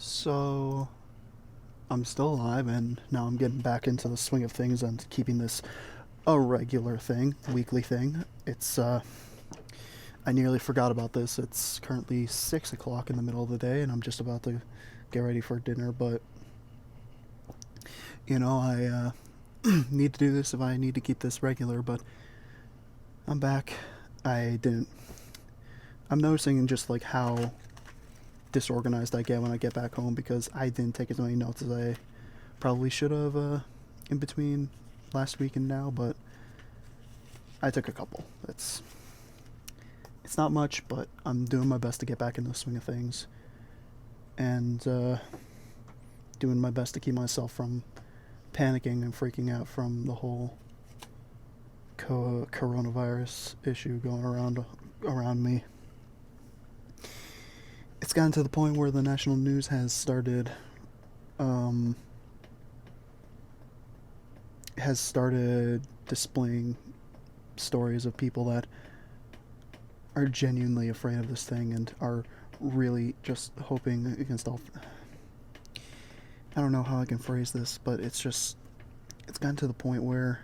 So, I'm still alive, and now I'm getting back into the swing of things and keeping this a regular thing, weekly thing. I nearly forgot about this. It's currently 6 o'clock in the middle of the day, and I'm just about to get ready for dinner, but, I need to do this if I need to keep this regular, but I'm back. I didn't. I'm noticing just like how disorganized I get when I get back home because I didn't take as many notes as I probably should have in between last week and now, but I took a couple. It's not much, but I'm doing my best to get back in the swing of things, and doing my best to keep myself from panicking and freaking out from the whole coronavirus issue going around me. It's gotten to the point where the national news um, has started displaying stories of people that are genuinely afraid of this thing and are really just hoping against all. I don't know how I can phrase this, but it's gotten to the point where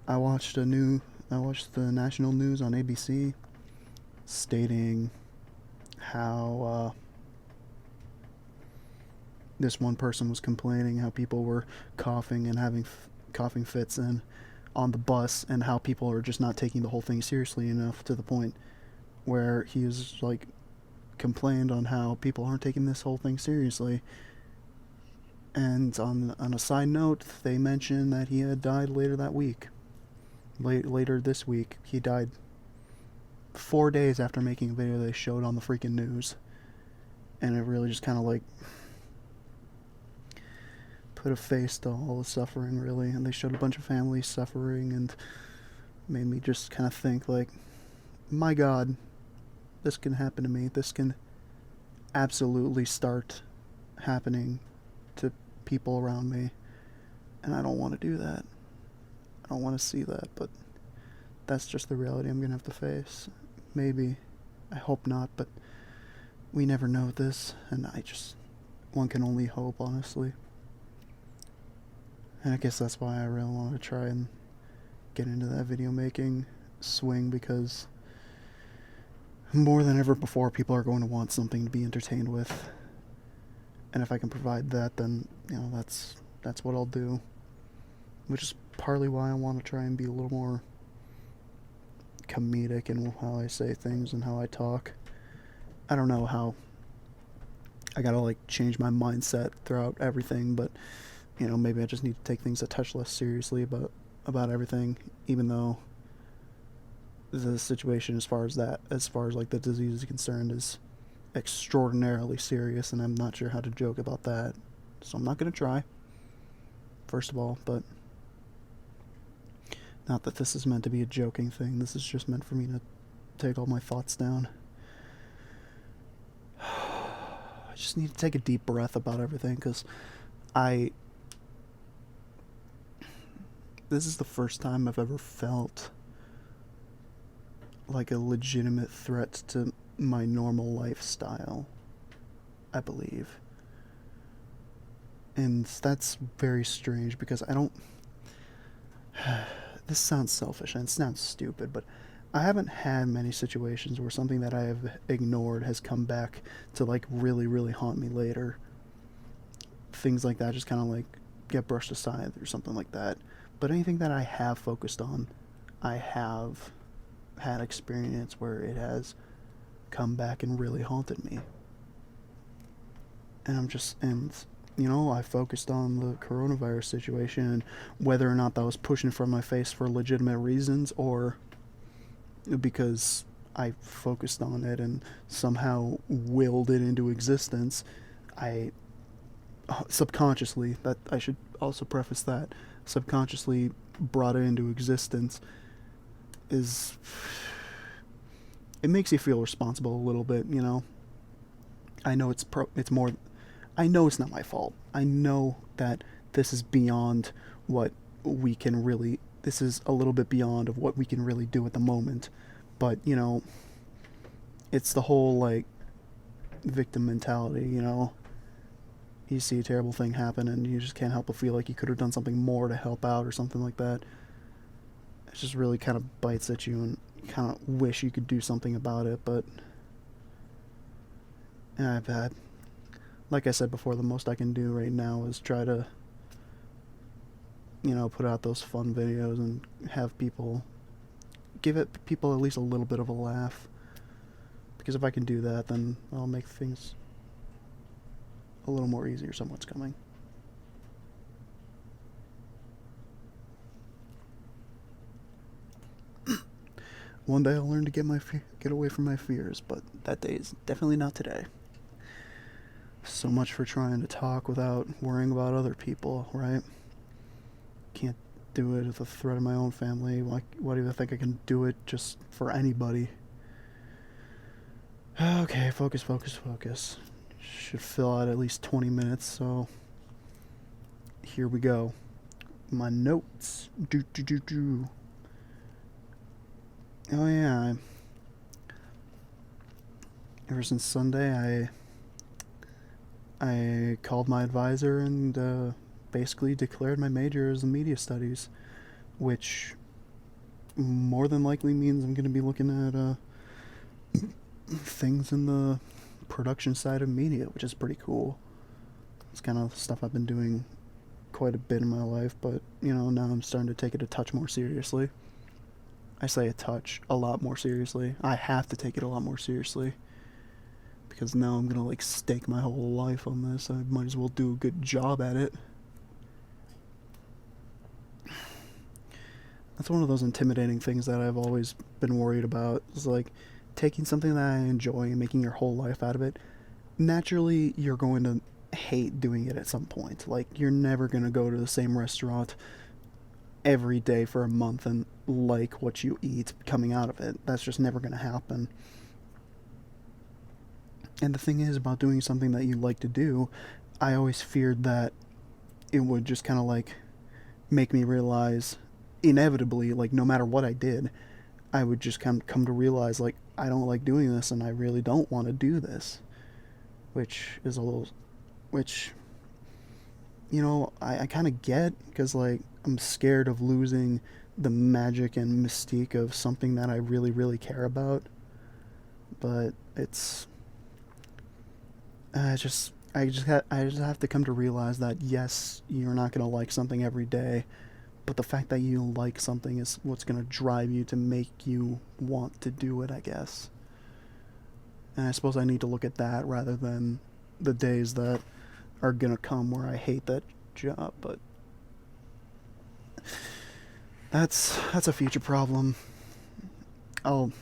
I watched I watched the national news on ABC stating how this one person was complaining how people were coughing and having coughing fits and on the bus, and how people are just not taking the whole thing seriously enough, to the point where he was like complained on how people aren't taking this whole thing seriously. And on a side note, they mentioned that he had died later that week. Later this week, he died 4 days after making a video they showed on the freaking news, and it really just kind of like put a face to all the suffering, really. And they showed a bunch of families suffering, and made me just kind of think, like, my God, this can happen to me. This can absolutely start happening to people around me, and I don't want to do that. I don't want to see that, but that's just the reality I'm gonna have to face. Maybe, I hope not, but we never know this, and one can only hope, honestly. And I guess that's why I really want to try and get into that video making swing, because more than ever before, people are going to want something to be entertained with. And if I can provide that, then, that's what I'll do. Which is partly why I want to try and be a little more comedic in how I say things and how I talk. I don't know how I gotta like change my mindset throughout everything, but maybe I just need to take things a touch less seriously about everything, even though the situation as far as like the disease is concerned, is extraordinarily serious, and I'm not sure how to joke about that. So I'm not gonna try, first of all, but not that this is meant to be a joking thing. This is just meant for me to take all my thoughts down. I just need to take a deep breath about everything, because I. This is the first time I've ever felt like a legitimate threat to my normal lifestyle, I believe. And that's very strange, because I don't. This sounds selfish and it sounds stupid, but I haven't had many situations where something that I have ignored has come back to like really, really haunt me later. Things like that just kind of like get brushed aside or something like that. But anything that I have focused on, I have had experience where it has come back and really haunted me. I focused on the coronavirus situation and whether or not that was pushing from my face for legitimate reasons, or because I focused on it and somehow willed it into existence. I subconsciously, that I should also preface that, subconsciously brought it into existence. Is It makes you feel responsible a little bit, I know it's more. I know it's not my fault. I know that this is beyond what we can really. This is a little bit beyond of what we can really do at the moment, but it's the whole like victim mentality. you see a terrible thing happen and you just can't help but feel like you could have done something more to help out or something like that. It just really kind of bites at you and you kind of wish you could do something about it, but I've had, like I said before, the most I can do right now is try to, put out those fun videos and have people, give it people at least a little bit of a laugh. Because if I can do that, then I'll make things a little more easier. Someone's coming. One day I'll learn to get away from my fears, but that day is definitely not today. So much for trying to talk without worrying about other people, right? Can't do it with the threat of my own family. Why do you think I can do it just for anybody? Okay, focus, focus, focus. Should fill out at least 20 minutes, so here we go. My notes. Oh yeah. Ever since Sunday, I called my advisor and basically declared my major as media studies, which more than likely means I'm going to be looking at things in the production side of media, which is pretty cool. It's kind of stuff I've been doing quite a bit in my life, but now I'm starting to take it a touch more seriously. I say a lot more seriously. I have to take it a lot more seriously because now I'm gonna stake my whole life on this. I might as well do a good job at it. That's one of those intimidating things that I've always been worried about. It's taking something that I enjoy and making your whole life out of it. Naturally, you're going to hate doing it at some point. You're never going to go to the same restaurant every day for a month and like what you eat coming out of it. That's just never going to happen. And the thing is about doing something that you like to do, I always feared that it would just kind of make me realize inevitably, no matter what I did, I would just come to realize I don't like doing this and I really don't want to do this, which is a little, which I kind of get because I'm scared of losing the magic and mystique of something that I really really care about, but I just have to come to realize that yes, you're not going to like something every day, but the fact that you like something is what's going to drive you to make you want to do it, I guess. And I suppose I need to look at that rather than the days that are going to come where I hate that job, but that's a future problem. I'll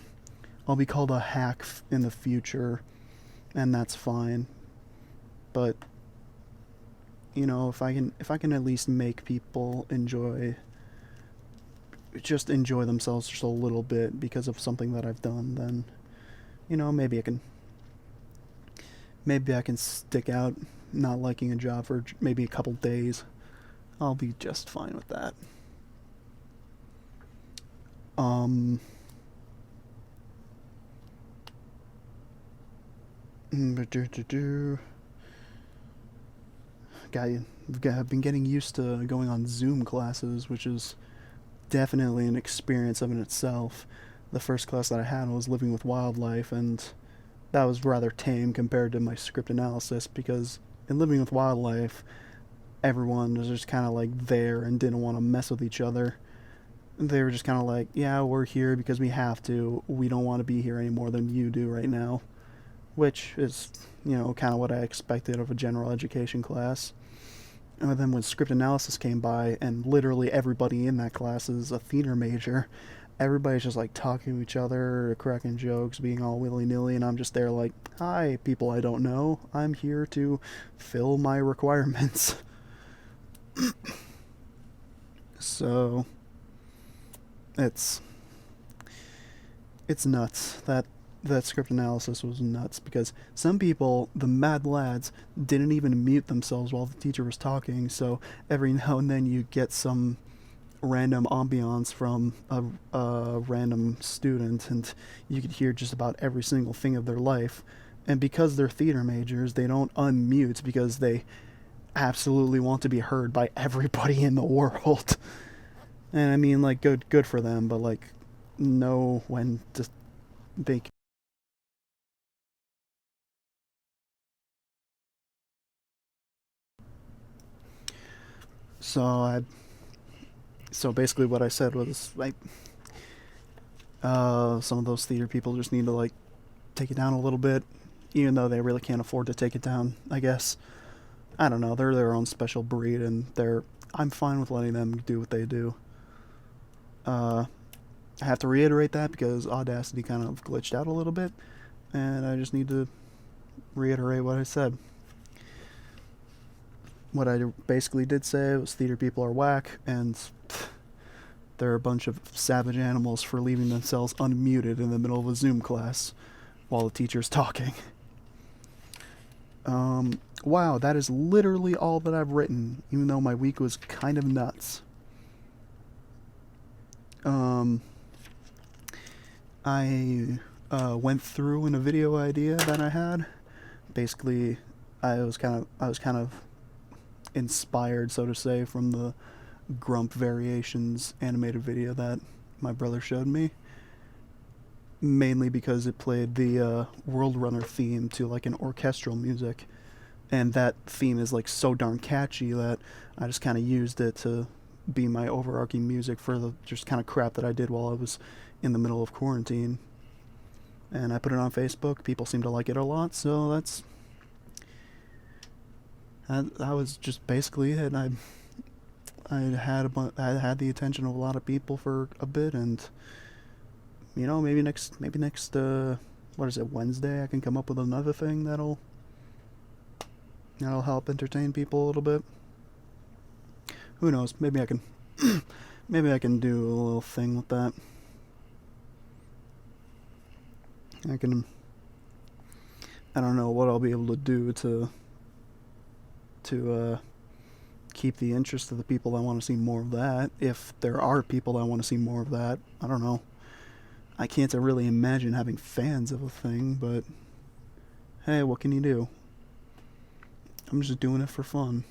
be called a hack in the future, and that's fine. But if I can at least make people enjoy themselves just a little bit because of something that I've done, then maybe I can stick out not liking a job for maybe a couple days. I'll be just fine with that. I've been getting used to going on Zoom classes, which is definitely an experience of in itself. The first class that I had was living with wildlife, and that was rather tame compared to my script analysis, because in living with wildlife, everyone was just kind of there and didn't want to mess with each other. They were just kind of yeah, we're here because we have to. We don't want to be here any more than you do right now. Which is, kind of what I expected of a general education class. And then when script analysis came by, and literally everybody in that class is a theater major, everybody's just talking to each other, cracking jokes, being all willy-nilly, and I'm just there hi, people I don't know. I'm here to fill my requirements. So it's nuts. That script analysis was nuts because some people, the mad lads, didn't even mute themselves while the teacher was talking, so every now and then you get some random ambiance from a random student, and you could hear just about every single thing of their life. And because they're theater majors, they don't unmute because they absolutely want to be heard by everybody in the world. And I mean, like, good for them, but like, know when to make. So I, so basically, what I said was like, some of those theater people just need to like take it down a little bit, even though they really can't afford to take it down. I guess I don't know. They're their own special breed, and they're. I'm fine with letting them do what they do. Uh, I have to reiterate that because Audacity kind of glitched out a little bit, and I just need to reiterate what I said. What I basically did say was theater people are whack, and they're a bunch of savage animals for leaving themselves unmuted in the middle of a Zoom class while the teacher's talking. Wow, that is literally all that I've written, even though my week was kind of nuts. Um, I went through in a video idea that I had. Basically, I was kind of inspired, so to say, from the Grump Variations animated video that my brother showed me. Mainly because it played the World Runner theme to like an orchestral music, and that theme is like so darn catchy that I just kind of used it to be my overarching music for the just kind of crap that I did while I was in the middle of quarantine. And I put it on Facebook. People seem to like it a lot, so that was just basically it. I had the attention of a lot of people for a bit, and maybe next what is it, Wednesday, I can come up with another thing that'll help entertain people a little bit. Who knows? Maybe I can maybe I can do a little thing with that. I can I don't know what I'll be able to do to keep the interest of the people that want to see more of that. If there are people that want to see more of that, I don't know. I can't really imagine having fans of a thing, but hey, what can you do? I'm just doing it for fun.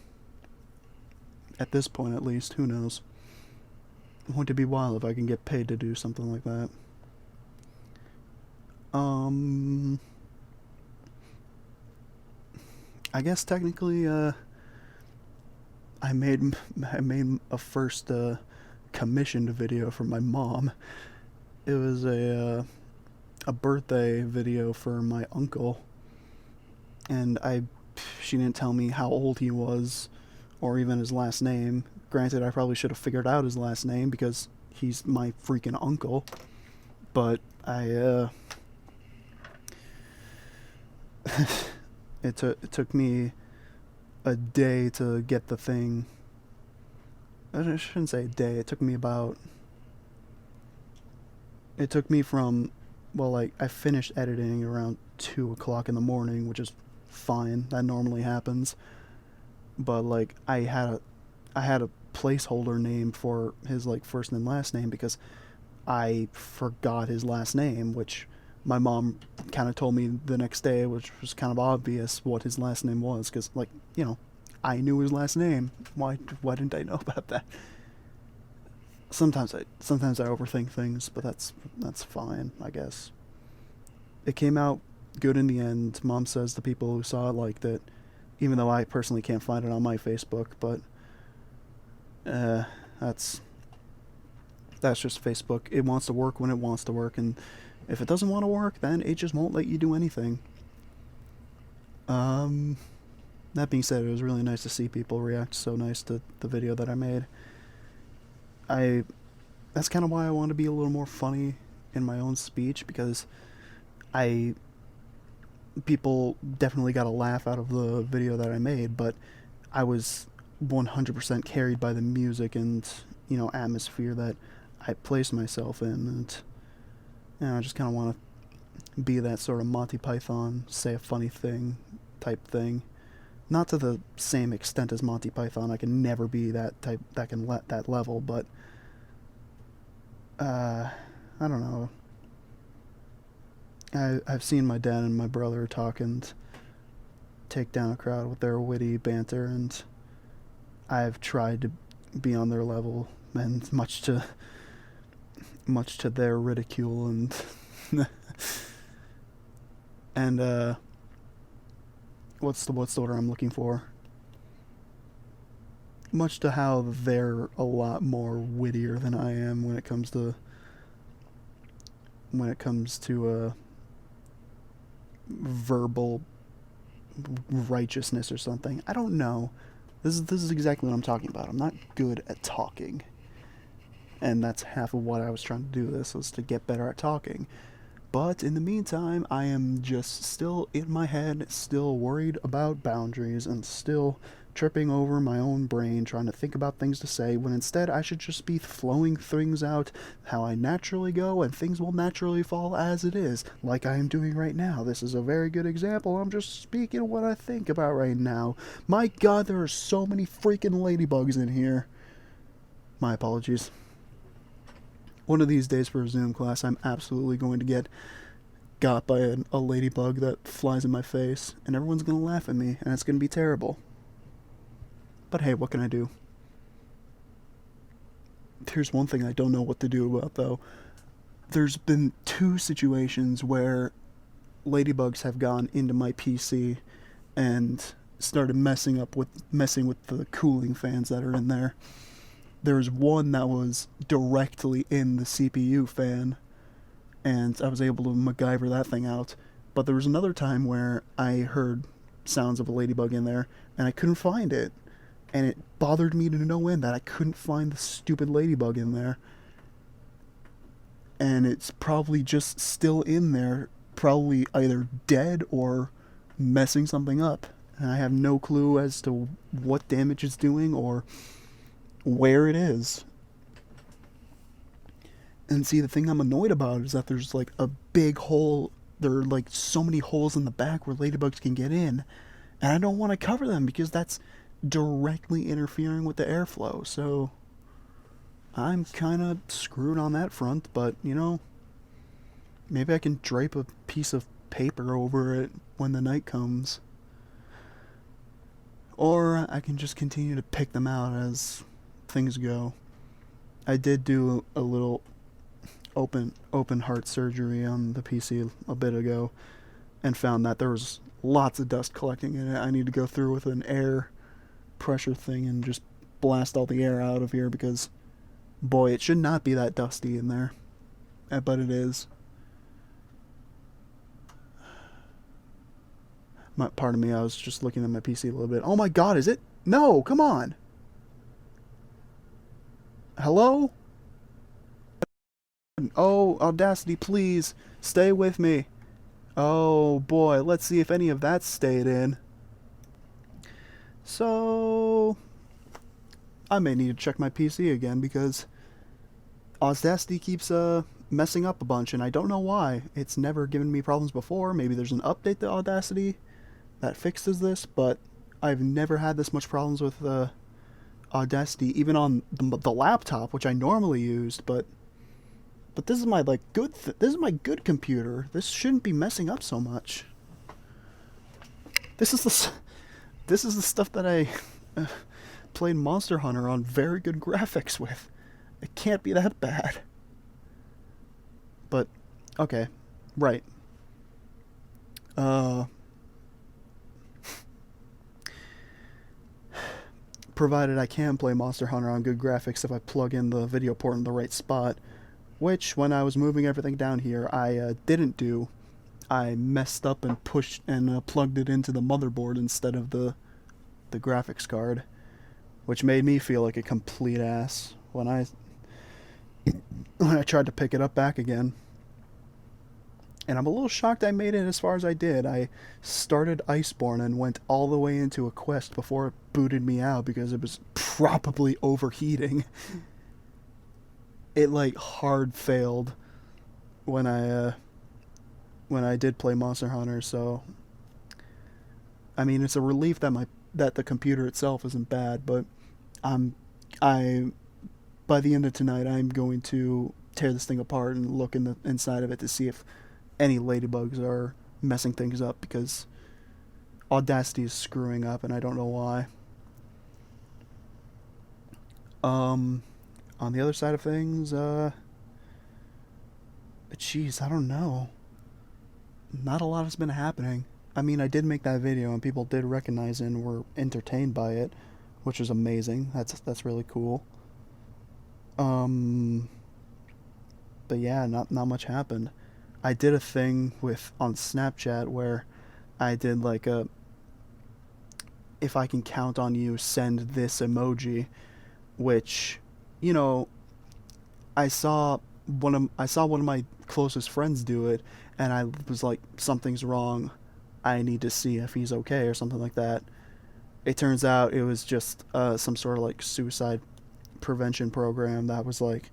At this point, at least, who knows? Wouldn't it be wild if I can get paid to do something like that? Um, I guess technically, I made a first commissioned video for my mom. It was a birthday video for my uncle, and she didn't tell me how old he was or even his last name. Granted, I probably should have figured out his last name because he's my freaking uncle. But it took me a day to get the thing. I shouldn't say a day. It took me from, well, like, I finished editing around 2 o'clock in the morning, which is fine. That normally happens. But like, I had a placeholder name for his like first and last name because I forgot his last name, which my mom kind of told me the next day, which was kind of obvious what his last name was because, like, I knew his last name. Why didn't I know about that? Sometimes I overthink things, but that's fine, I guess. It came out good in the end. Mom says the people who saw it liked it, even though I personally can't find it on my Facebook. But uh, that's that's just Facebook. It wants to work when it wants to work, and if it doesn't want to work, then it just won't let you do anything. Um, that being said, it was really nice to see people react so nice to the video that I made. I That's kind of why I want to be a little more funny in my own speech because I people definitely got a laugh out of the video that I made, but I was 100% carried by the music and atmosphere that I placed myself in, and I just kind of want to be that sort of Monty Python, say a funny thing type thing. Not to the same extent as Monty Python. I can never be that type that can let that level, but I don't know. I've seen my dad and my brother talk and take down a crowd with their witty banter, and I've tried to be on their level, and much to their ridicule and what's the word I'm looking for? Much to how they're a lot more wittier than I am when it comes to verbal righteousness or something. I don't know. This is exactly what I'm talking about. I'm not good at talking, and that's half of what I was trying to do. This was to get better at talking. But in the meantime, I am just still in my head, still worried about boundaries, and still tripping over my own brain trying to think about things to say, when instead I should just be flowing things out how I naturally go, and things will naturally fall as it is, like I am doing right now. This is a very good example. I'm just speaking what I think about right now. My god, there are so many freaking ladybugs in here. My apologies. One of these days for a Zoom class, I'm absolutely going to get got by a ladybug that flies in my face, and everyone's going to laugh at me, and it's going to be terrible. But hey, what can I do? Here's one thing I don't know what to do about, though. There's been 2 situations where ladybugs have gone into my PC and started messing with the cooling fans that are in there. There's one that was directly in the CPU fan, and I was able to MacGyver that thing out. But there was another time where I heard sounds of a ladybug in there, and I couldn't find it. And it bothered me to no end that I couldn't find the stupid ladybug in there. And it's probably just still in there, probably either dead or messing something up. And I have no clue as to what damage it's doing or where it is. And see, the thing I'm annoyed about is that there's like a big hole. There are like so many holes in the back where ladybugs can get in. And I don't want to cover them because that's directly interfering with the airflow. So I'm kind of screwed on that front, but you know, maybe I can drape a piece of paper over it when the night comes. Or I can just continue to pick them out as things go. I did do a little open heart surgery on the PC a bit ago and found that there was lots of dust collecting in it. I need to go through with an air pressure thing and just blast all the air out of here because boy, it should not be that dusty in there. But it is. Pardon me, I was just looking at my PC a little bit. Oh my god, is it? No, come on. Hello? Oh, Audacity, please, stay with me. Oh boy, let's see if any of that stayed in. So, I may need to check my PC again because Audacity keeps messing up a bunch and I don't know why. It's never given me problems before. Maybe there's an update to Audacity that fixes this, but I've never had this much problems with Audacity, even on the laptop, which I normally used. But this is my this is my good computer. This shouldn't be messing up so much. This is the stuff that I played Monster Hunter on very good graphics with. It can't be that bad. But okay, right. Provided I can play Monster Hunter on good graphics if I plug in the video port in the right spot, which when I was moving everything down here I didn't do. I messed up and pushed and plugged it into the motherboard instead of the graphics card, which made me feel like a complete ass when I tried to pick it up back again. And I'm a little shocked I made it as far as I did. I started Iceborne and went all the way into a quest before it booted me out because it was probably overheating. It like hard failed when I did play Monster Hunter, so I mean it's a relief that the computer itself isn't bad, but I by the end of tonight I'm going to tear this thing apart and look inside of it to see if any ladybugs are messing things up, because Audacity is screwing up and I don't know why. Um, on the other side of things, geez, I don't know. Not a lot has been happening. I mean, I did make that video and people did recognize it and were entertained by it, which was amazing. That's really cool. Um, but yeah, not much happened. I did a thing with on Snapchat where I did like a if I can count on you, send this emoji, which, you know, I saw one of my closest friends do it, and I was like, something's wrong. I need to see if he's okay or something like that. It turns out it was just some sort of like suicide prevention program that was like,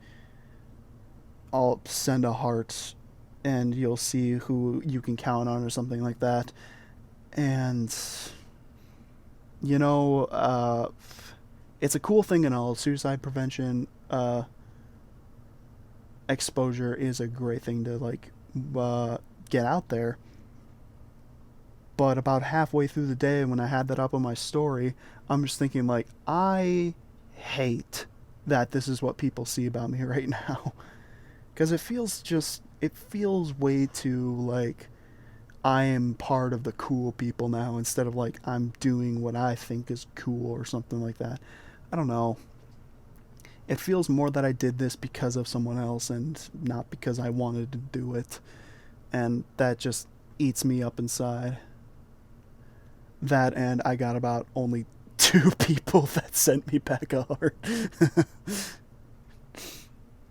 I'll send a heart and you'll see who you can count on or something like that. And you know, it's a cool thing and all. Suicide prevention exposure is a great thing to like uh, get out there. But about halfway through the day, when I had that up on my story, I'm just thinking like, I hate that this is what people see about me right now, because it feels way too like I am part of the cool people now instead of like I'm doing what I think is cool or something like that. I don't know. It feels more that I did this because of someone else and not because I wanted to do it. And that just eats me up inside. That and I got about only two people that sent me back a heart.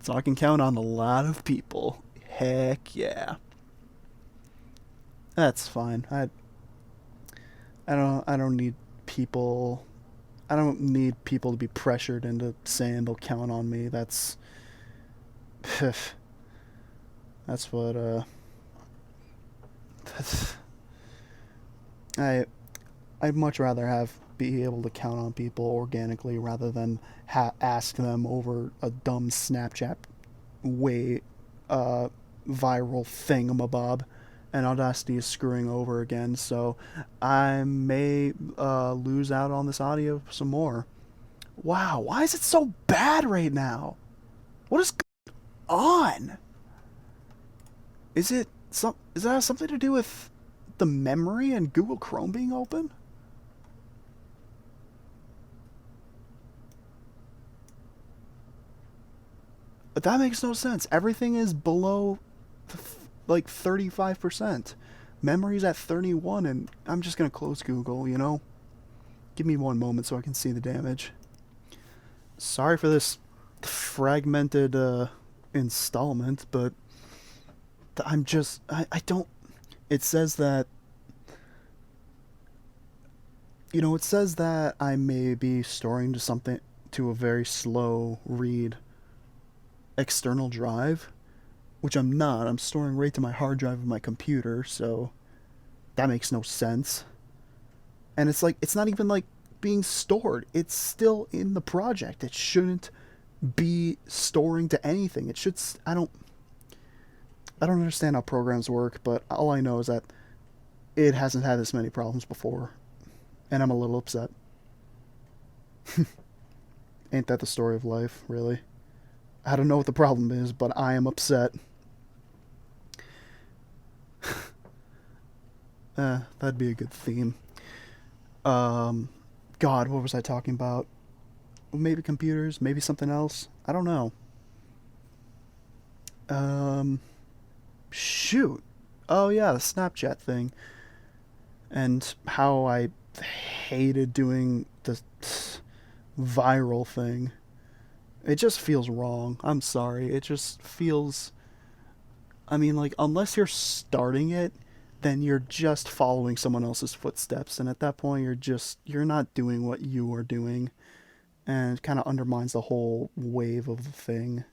So I can count on a lot of people. Heck yeah. That's fine. I don't need people I don't need people to be pressured into saying they'll count on me. That's what that's, I I'd much rather have be able to count on people organically rather than ask them over a dumb Snapchat way uh, viral thingamabob. And Audacity is screwing over again, so I may lose out on this audio some more. Wow, why is it so bad right now? What is on? Is it some? Is that something to do with the memory and Google Chrome being open? But that makes no sense. Everything is below like 35%. Memory's at 31, and I'm just gonna close Google, you know? Give me one moment so I can see the damage. Sorry for this fragmented installment, but I don't. It says that, it says that I may be storing to a very slow read external drive, which I'm not. I'm storing right to my hard drive of my computer, so that makes no sense. And it's like, it's not even like being stored. It's still in the project. It shouldn't be storing to anything. It should. I don't understand how programs work, but all I know is that it hasn't had this many problems before, and I'm a little upset. Ain't that the story of life, really? I don't know what the problem is, but I am upset. That'd be a good theme. Um, God, what was I talking about? Maybe computers, maybe something else. I don't know. Um, shoot. Oh yeah, the Snapchat thing, and how I hated doing the viral thing. It just feels wrong. I'm sorry. It just feels. I mean, like, unless you're starting it, then you're just following someone else's footsteps, and at that point, you're not doing what you are doing, and it kind of undermines the whole wave of the thing.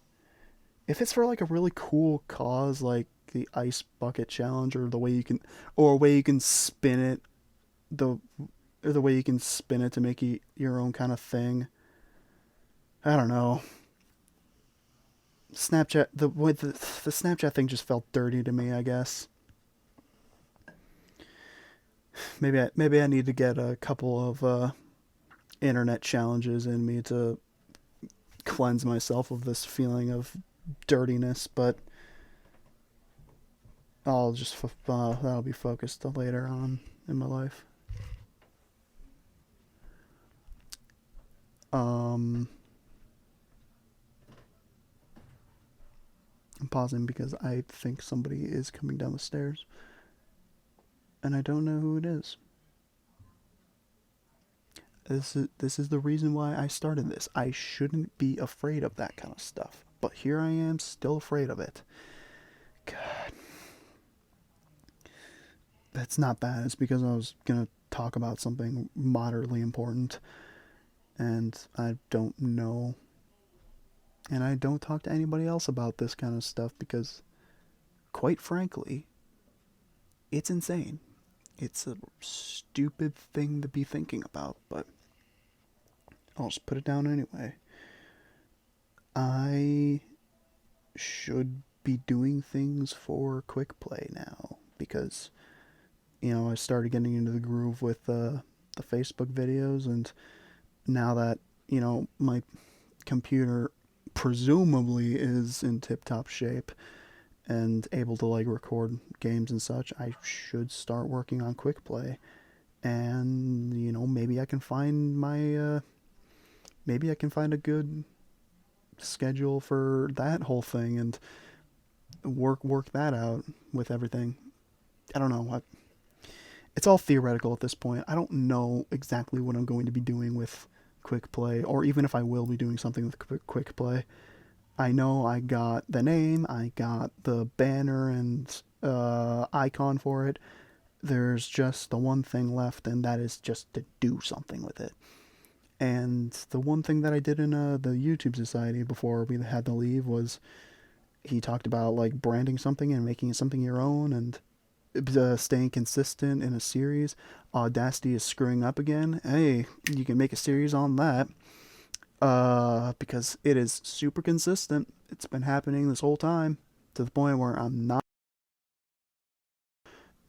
If it's for like a really cool cause, like the ice bucket challenge, or a way you can spin it, the or the way you can spin it to make it your own kind of thing. I don't know. Snapchat the Snapchat thing just felt dirty to me. I guess maybe I need to get a couple of internet challenges in me to cleanse myself of this feeling of dirtiness, but I'll just that'll be focused later on in my life. Um, I'm pausing because I think somebody is coming down the stairs, and I don't know who it is. This is the reason why I started this. I shouldn't be afraid of that kind of stuff, but here I am, still afraid of it. God, that's not bad. It's because I was gonna talk about something moderately important, and I don't know, and I don't talk to anybody else about this kind of stuff because, quite frankly, it's insane. It's a stupid thing to be thinking about, but I'll just put it down anyway. I should be doing things for quick play now because, I started getting into the groove with the Facebook videos, and now that, my computer presumably is in tip top shape and able to like record games and such, I should start working on quick play. And, maybe I can find maybe I can find a good schedule for that whole thing and work that out with everything. I don't know. It's all theoretical at this point. I don't know exactly what I'm going to be doing with quick play, or even if I will be doing something with quick play. I know I got the name, I got the banner and icon for it. There's just the one thing left, and that is just to do something with it. And the one thing that I did in the YouTube Society before we had to leave was he talked about like branding something and making something your own, and staying consistent in a series. Audacity is screwing up again. Hey, you can make a series on that. Because it is super consistent. It's been happening this whole time to the point where I'm not.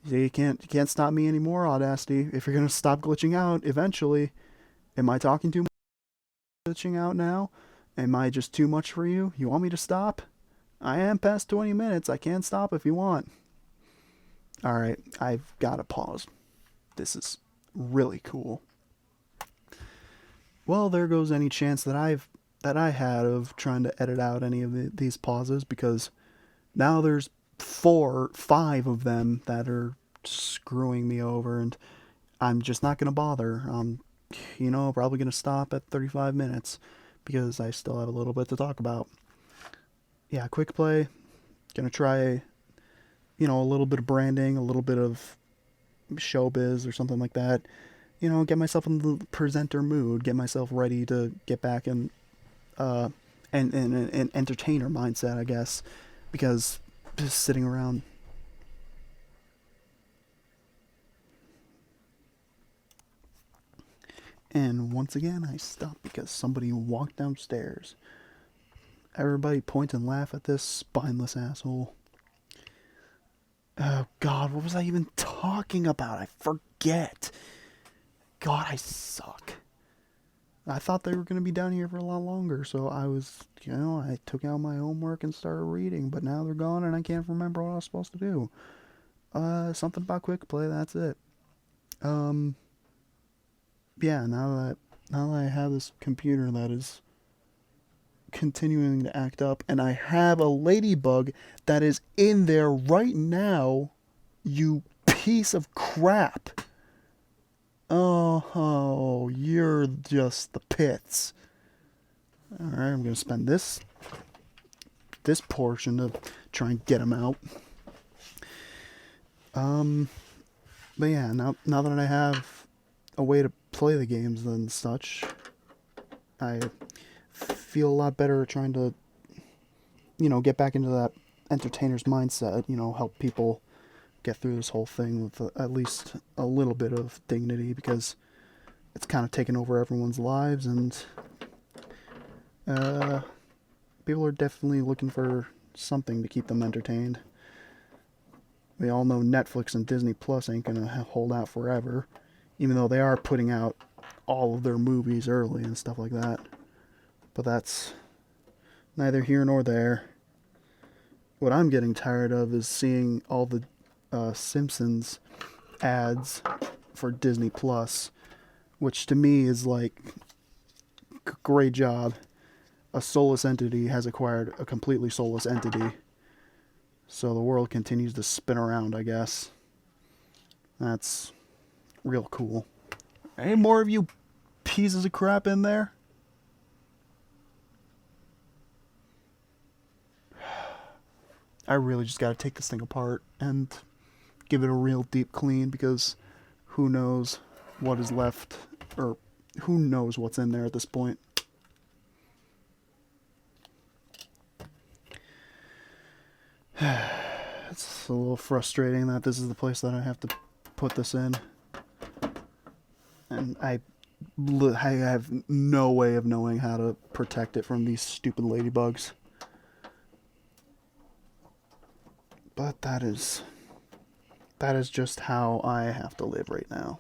You can't stop me anymore, Audacity. If you're gonna stop glitching out eventually, am I talking too much? Glitching out now? Am I just too much for you? You want me to stop? I am past 20 minutes. I can stop if you want. Alright, I've gotta pause. This is really cool. Well, there goes any chance that I had of trying to edit out any of these pauses, because now there's 5 of them that are screwing me over, and I'm just not gonna bother. I'm, probably gonna stop at 35 minutes because I still have a little bit to talk about. Yeah, quick play. Gonna try, a little bit of branding, a little bit of showbiz or something like that. Get myself in the presenter mood, get myself ready to get back in an entertainer mindset, I guess, because just sitting around. And once again, I stopped because somebody walked downstairs. Everybody point and laugh at this spineless asshole. Oh God, what was I even talking about? I forget. God, I suck. I thought they were going to be down here for a lot longer, so I was, I took out my homework and started reading, but now they're gone and I can't remember what I was supposed to do. Something about quick play, that's it. Um, yeah, now that I have this computer that is continuing to act up, and I have a ladybug that is in there right now, you piece of crap. Oh, you're just the pits. Alright, I'm gonna spend this portion to try and get him out. But yeah, now that I have a way to play the games and such, I feel a lot better trying to, get back into that entertainer's mindset, help people get through this whole thing with at least a little bit of dignity, because it's kind of taken over everyone's lives, and people are definitely looking for something to keep them entertained. We all know Netflix and Disney Plus ain't gonna hold out forever, even though they are putting out all of their movies early and stuff like that. But that's neither here nor there. What I'm getting tired of is seeing all the Simpsons ads for Disney Plus, which to me is like, great job. A soulless entity has acquired a completely soulless entity. So the world continues to spin around, I guess. That's real cool. Any more of you pieces of crap in there? I really just gotta take this thing apart and give it a real deep clean, because who knows what is left, or who knows what's in there at this point. It's a little frustrating that this is the place that I have to put this in. And I have no way of knowing how to protect it from these stupid ladybugs. But that is just how I have to live right now.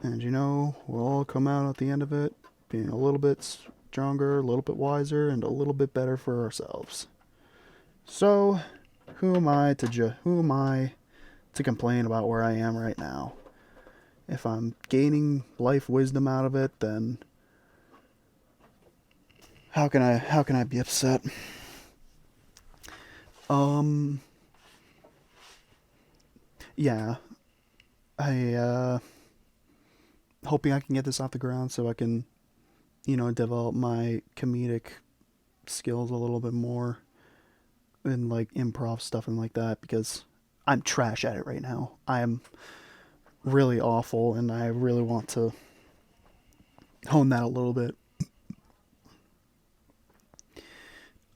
And you know, we'll all come out at the end of it being a little bit stronger, a little bit wiser, and a little bit better for ourselves. So, who am I to complain about where I am right now? If I'm gaining life wisdom out of it, then how can I be upset? Yeah, I hoping I can get this off the ground so I can, develop my comedic skills a little bit more in like improv stuff and like that, because I'm trash at it right now. I'm really awful, and I really want to hone that a little bit.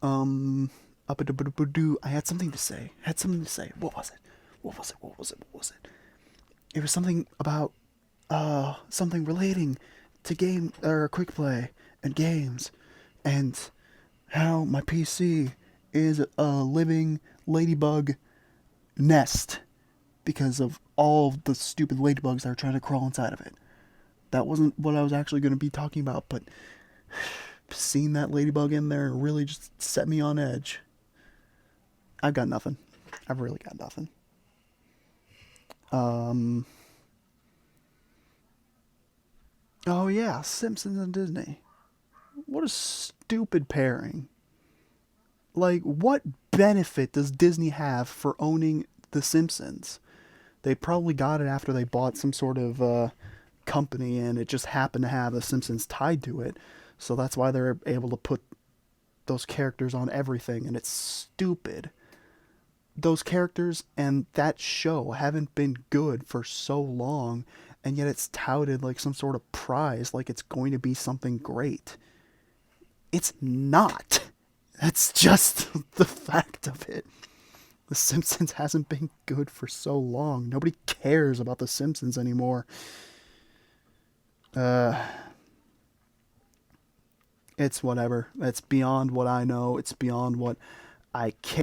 I had something to say. What was it? It was something about something relating to game or quick play and games, and how my PC is a living ladybug nest because of all the stupid ladybugs that are trying to crawl inside of it. That wasn't what I was actually going to be talking about, but seeing that ladybug in there really just set me on edge. I've got nothing. I've really got nothing. Oh yeah, Simpsons and Disney. What a stupid pairing. Like, what benefit does Disney have for owning The Simpsons? They probably got it after they bought some sort of company, and it just happened to have The Simpsons tied to it. So that's why they're able to put those characters on everything, and it's stupid. Those characters and that show haven't been good for so long, and yet it's touted like some sort of prize, like it's going to be something great. It's not. That's just the fact of it. The Simpsons hasn't been good for so long. Nobody cares about The Simpsons anymore. It's whatever. It's beyond what I know. It's beyond what I care.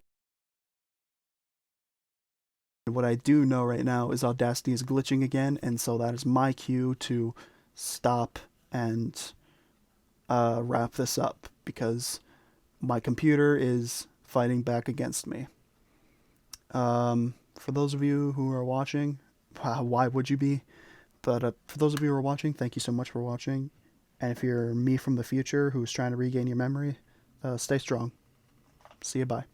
What I do know right now is Audacity is glitching again, and so that is my cue to stop and wrap this up, because my computer is fighting back against me. For those of you who are watching, why would you be? But for those of you who are watching, thank you so much for watching. And if you're me from the future who's trying to regain your memory, stay strong. See you, bye.